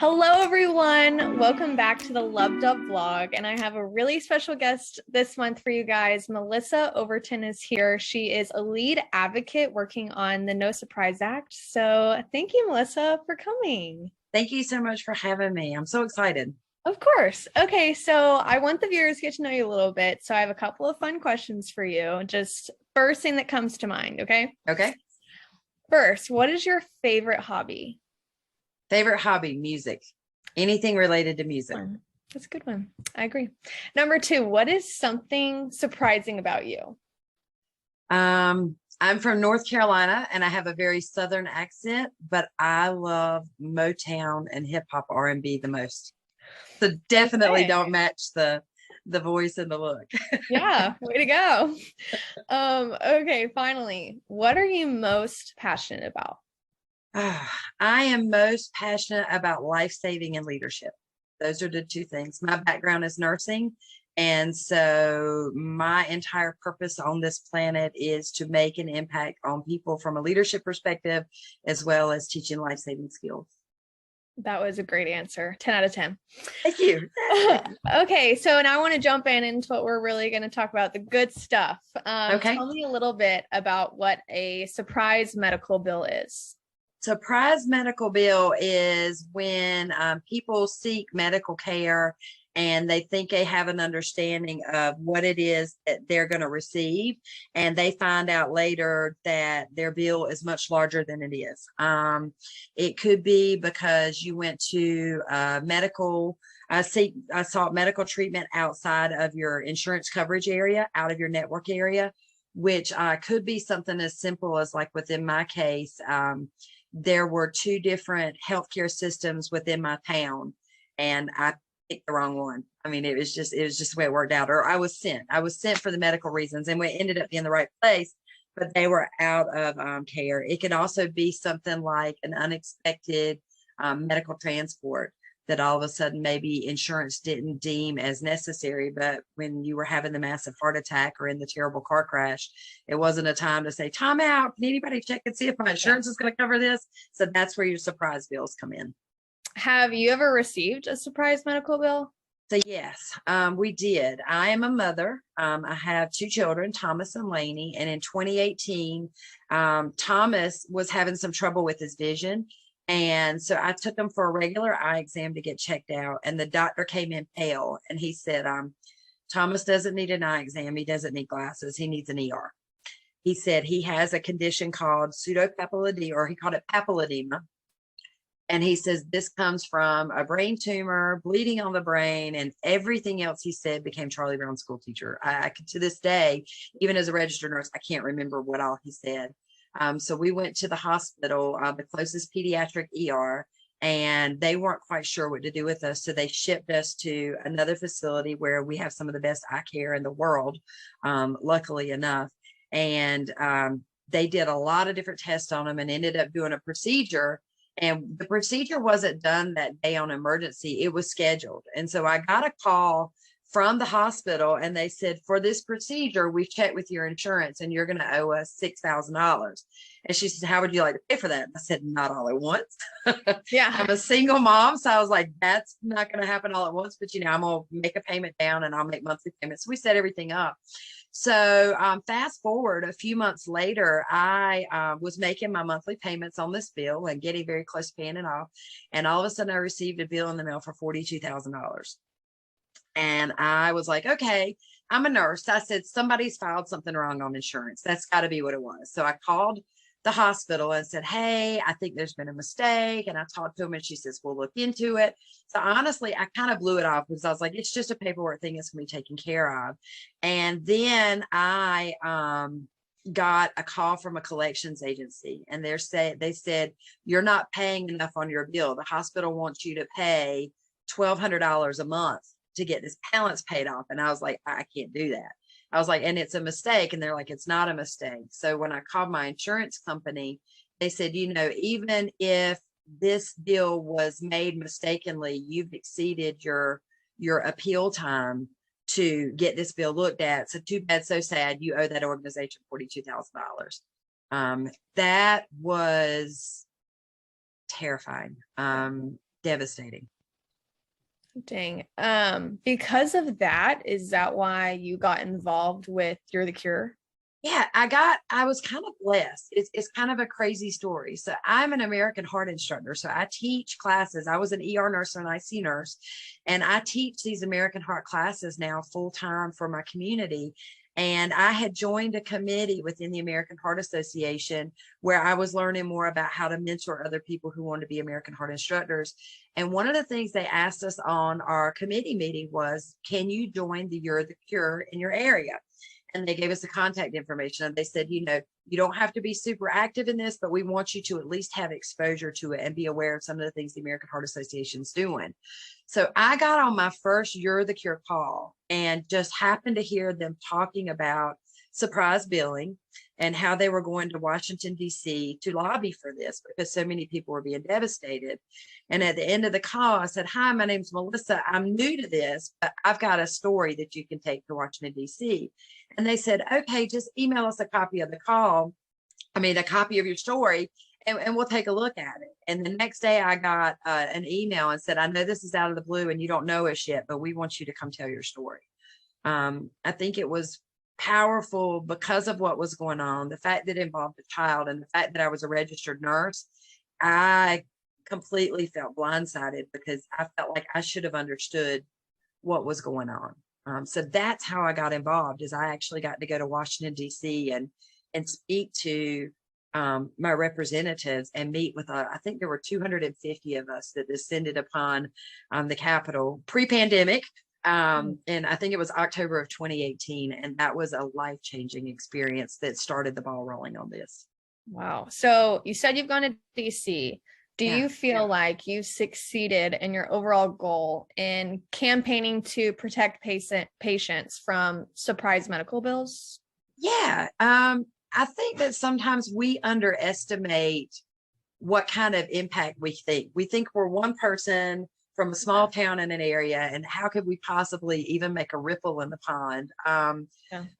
Hello, everyone. Welcome back to the LubDub vlog. And I have a really special guest this month for you guys. Melissa Overton is here. She is a lead advocate working on the No Surprise Act. So thank you, Melissa, for coming. Thank you so much for having me. I'm so excited. Of course. Okay, so I want the viewers to get to know you a little bit. So I have a couple of fun questions for you. Just first thing that comes to mind, okay? Okay. First, what is your favorite hobby? Favorite hobby, music. Anything related to music. That's a good one. I agree. Number two, what is something surprising about you? I'm from North Carolina and I have a very Southern accent, but I love Motown and hip hop R&B the most. So definitely don't match the voice and the look. Yeah, way to go. Okay, finally, what are you most passionate about? I am most passionate about life-saving and leadership. Those are the two things. My background is nursing. And so my entire purpose on this planet is to make an impact on people from a leadership perspective, as well as teaching life-saving skills. That was a great answer. 10 out of 10. Thank you. Okay, so now I want to jump into what we're really going to talk about, the good stuff. Okay. Tell me a little bit about what a surprise medical bill is. Surprise medical bill is when people seek medical care and they think they have an understanding of what it is that they're going to receive, and they find out later that their bill is much larger than it is. It could be because you went to sought medical treatment outside of your insurance coverage area, out of your network area, which could be something as simple as, like within my case, there were two different healthcare systems within my town, and I picked the wrong one. I mean, it was just the way it worked out. Or I was sent for the medical reasons, and we ended up being the right place, but they were out of care. It could also be something like an unexpected medical transport that all of a sudden maybe insurance didn't deem as necessary, but when you were having the massive heart attack or in the terrible car crash, it wasn't a time to say, time out, can anybody check and see if my insurance is going to cover this? So that's where your surprise bills come in. Have you ever received a surprise medical bill? So yes, we did. I am a mother. I have two children, Thomas and Lainey. And in 2018, Thomas was having some trouble with his vision. And so I took him for a regular eye exam to get checked out. And the doctor came in pale and he said, Thomas doesn't need an eye exam. He doesn't need glasses. He needs an ER. He said he has a condition called pseudopapilledema, or he called it papilledema. And he says this comes from a brain tumor, bleeding on the brain, and everything else he said became Charlie Brown school teacher. I to this day, even as a registered nurse, I can't remember what all he said. So we went to the hospital, the closest pediatric ER, and they weren't quite sure what to do with us. So they shipped us to another facility where we have some of the best eye care in the world, luckily enough. And they did a lot of different tests on him and ended up doing a procedure. And the procedure wasn't done that day on emergency. It was scheduled. And so I got a call from the hospital and they said, for this procedure, we've checked with your insurance and you're going to owe us $6,000. And she said, how would you like to pay for that? And I said, not all at once. Yeah. I'm a single mom. So I was like, that's not going to happen all at once, but I'm going to make a payment down and I'll make monthly payments. So we set everything up. So fast forward a few months later, I was making my monthly payments on this bill and getting very close to paying it off. And all of a sudden I received a bill in the mail for $42,000. And I was like, okay, I'm a nurse. I said, somebody's filed something wrong on insurance. That's got to be what it was. So I called the hospital and said, hey, I think there's been a mistake. And I talked to him and she says, we'll look into it. So honestly, I kind of blew it off because I was like, it's just a paperwork thing that's going to be taken care of. And then I got a call from a collections agency and they said, you're not paying enough on your bill. The hospital wants you to pay $1,200 a month to get this balance paid off. And I was like, I can't do that. I was like, and it's a mistake. And they're like, it's not a mistake. So when I called my insurance company, they said, even if this bill was made mistakenly, you've exceeded your appeal time to get this bill looked at. So too bad, so sad. You owe that organization $42,000. That was terrifying. devastating. Dang. Because of that, is that why you got involved with You're the Cure? Yeah, I was kind of blessed. It's kind of a crazy story. So I'm an American Heart instructor. So I teach classes. I was an ER nurse and an IC nurse, and I teach these American Heart classes now full time for my community. And I had joined a committee within the American Heart Association where I was learning more about how to mentor other people who want to be American Heart instructors. And one of the things they asked us on our committee meeting was, can you join the You're the Cure in your area? And they gave us the contact information, and they said, you don't have to be super active in this, but we want you to at least have exposure to it and be aware of some of the things the American Heart Association is doing. So I got on my first You're the Cure call and just happened to hear them talking about surprise billing and how they were going to Washington, D.C. to lobby for this because so many people were being devastated. And at the end of the call, I said, hi, my name's Melissa. I'm new to this, but I've got a story that you can take to Washington, D.C. And they said, okay, just email us a copy of the call. A copy of your story, and we'll take a look at it. And the next day I got an email and said, I know this is out of the blue and you don't know us yet, but we want you to come tell your story. I think it was powerful because of what was going on, the fact that it involved a child and the fact that I was a registered nurse. I completely felt blindsided because I felt like I should have understood what was going on. So that's how I got involved, is I actually got to go to Washington, D.C. and speak to my representatives and meet with, I think there were 250 of us that descended upon the Capitol pre-pandemic. And I think it was October of 2018. And that was a life-changing experience that started the ball rolling on this. Wow. So you said you've gone to DC. Do you feel like you've succeeded in your overall goal in campaigning to protect patients from surprise medical bills? Yeah. I think that sometimes we underestimate what kind of impact we think. We think we're one person from a small town in an area, and how could we possibly even make a ripple in the pond?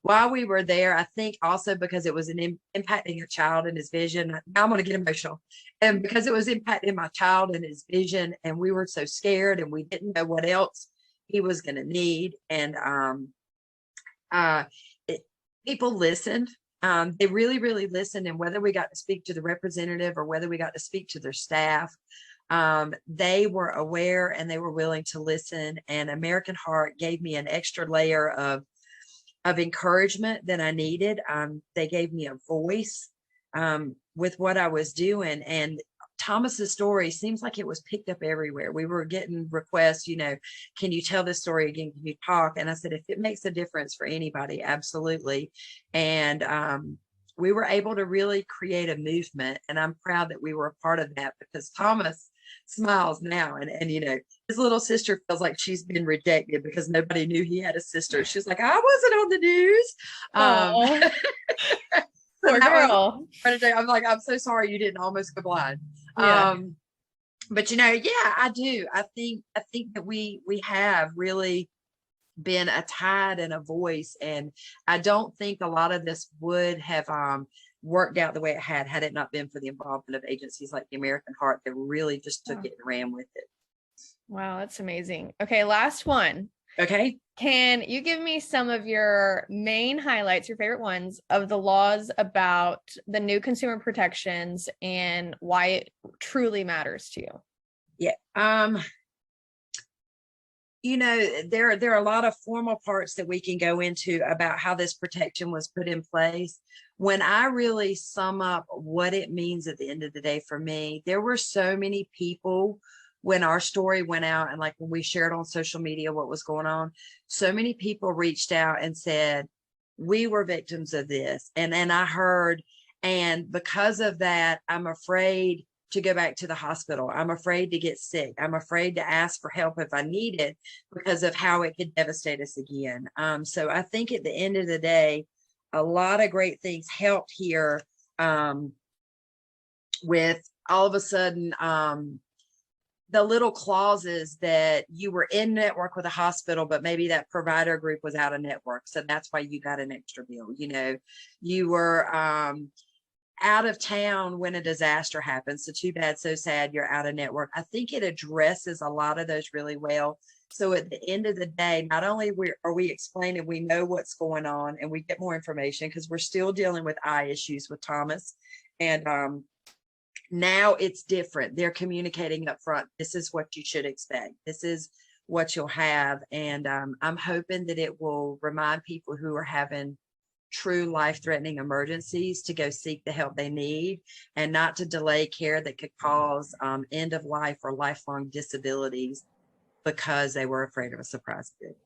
While we were there, I think also because it was impacting a child and his vision. Now I'm going to get emotional. And because it was impacting my child and his vision, and we were so scared and we didn't know what else he was going to need. And people listened. They really, really listened. And whether we got to speak to the representative or whether we got to speak to their staff, they were aware and they were willing to listen. And American Heart gave me an extra layer of encouragement that I needed. They gave me a voice with what I was doing. And Thomas's story seems like it was picked up everywhere. We were getting requests, can you tell this story again? Can you talk? And I said, if it makes a difference for anybody, absolutely. And we were able to really create a movement. And I'm proud that we were a part of that, because Thomas smiles now. And his little sister feels like she's been rejected because nobody knew he had a sister. She's like, I wasn't on the news. Poor girl. I'm like, I'm so sorry you didn't almost go blind. Yeah. But I do. I think that we have really been a tide and a voice, and I don't think a lot of this would have worked out the way it had it not been for the involvement of agencies like the American Heart that really just took it and ran with it. Wow, that's amazing. Okay, last one. Okay. Can you give me some of your main highlights, your favorite ones, of the laws about the new consumer protections and why it truly matters to you? Yeah. There are a lot of formal parts that we can go into about how this protection was put in place. When I really sum up what it means at the end of the day for me, there were so many people when our story went out, and like when we shared on social media what was going on, so many people reached out and said, we were victims of this. And I heard, and because of that, I'm afraid to go back to the hospital. I'm afraid to get sick. I'm afraid to ask for help if I need it because of how it could devastate us again. So I think at the end of the day, a lot of great things helped here with all of a sudden, the little clauses that you were in network with a hospital, but maybe that provider group was out of network. So that's why you got an extra bill. You were out of town when a disaster happens. So too bad, so sad, you're out of network. I think it addresses a lot of those really well. So at the end of the day, not only are we explaining, we know what's going on and we get more information because we're still dealing with eye issues with Thomas. And now it's different. They're communicating up front. This is what you should expect. This is what you'll have. And I'm hoping that it will remind people who are having true life-threatening emergencies to go seek the help they need and not to delay care that could cause end of life or lifelong disabilities because they were afraid of a surprise visit.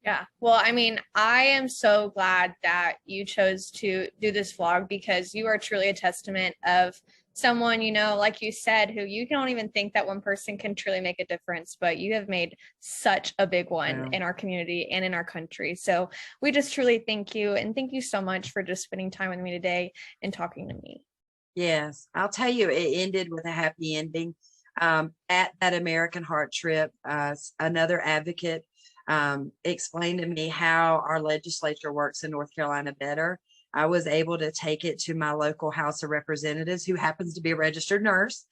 Yeah. Well, I mean, I am so glad that you chose to do this vlog because you are truly a testament of someone, you know, like you said, who you don't even think that one person can truly make a difference, but you have made such a big one in our community and in our country. So we just truly thank you. And thank you so much for just spending time with me today and talking to me. Yes. I'll tell you, it ended with a happy ending. At that American Heart trip, another advocate explained to me how our legislature works in North Carolina better. I was able to take it to my local House of Representatives, who happens to be a registered nurse,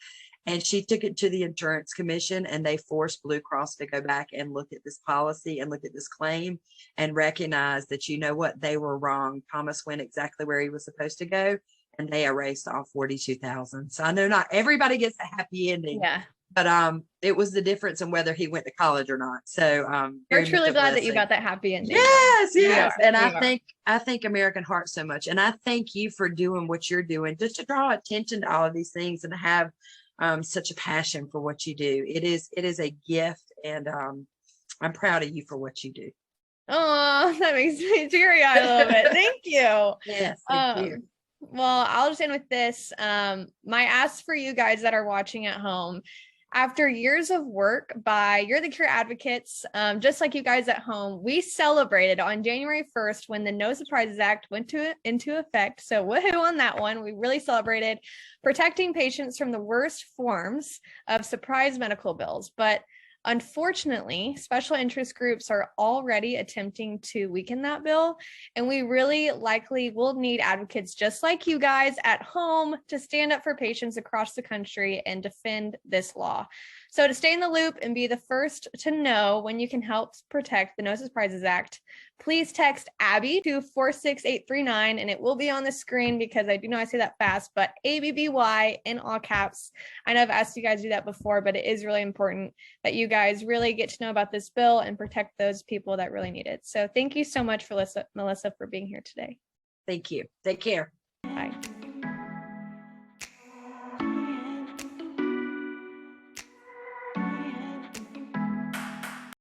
and she took it to the Insurance Commission, and they forced Blue Cross to go back and look at this policy and look at this claim and recognize that, you know what, they were wrong. Thomas went exactly where he was supposed to go, and they erased off 42,000. So I know not everybody gets a happy ending. Yeah. But it was the difference in whether he went to college or not. So we're truly glad that you got that happy ending. Yes. And I thank American Heart so much. And I thank you for doing what you're doing, just to draw attention to all of these things and to have such a passion for what you do. It is a gift, and I'm proud of you for what you do. Oh, that makes me teary eyed a little bit. Thank you. Yes, thank you. Well, I'll just end with this. My ask for you guys that are watching at home, after years of work by You're the Cure advocates, just like you guys at home, we celebrated on January 1st when the No Surprises Act went into effect. So woohoo on that one. We really celebrated protecting patients from the worst forms of surprise medical bills. But unfortunately, special interest groups are already attempting to weaken that bill, and we really likely will need advocates just like you guys at home to stand up for patients across the country and defend this law. So to stay in the loop and be the first to know when you can help protect the No Surprises Act, please text Abby to 46839, and it will be on the screen because I do know I say that fast, but ABBY in all caps. I know I've asked you guys to do that before, but it is really important that you guys really get to know about this bill and protect those people that really need it. So thank you so much for Melissa for being here today. Thank you. Take care. Bye.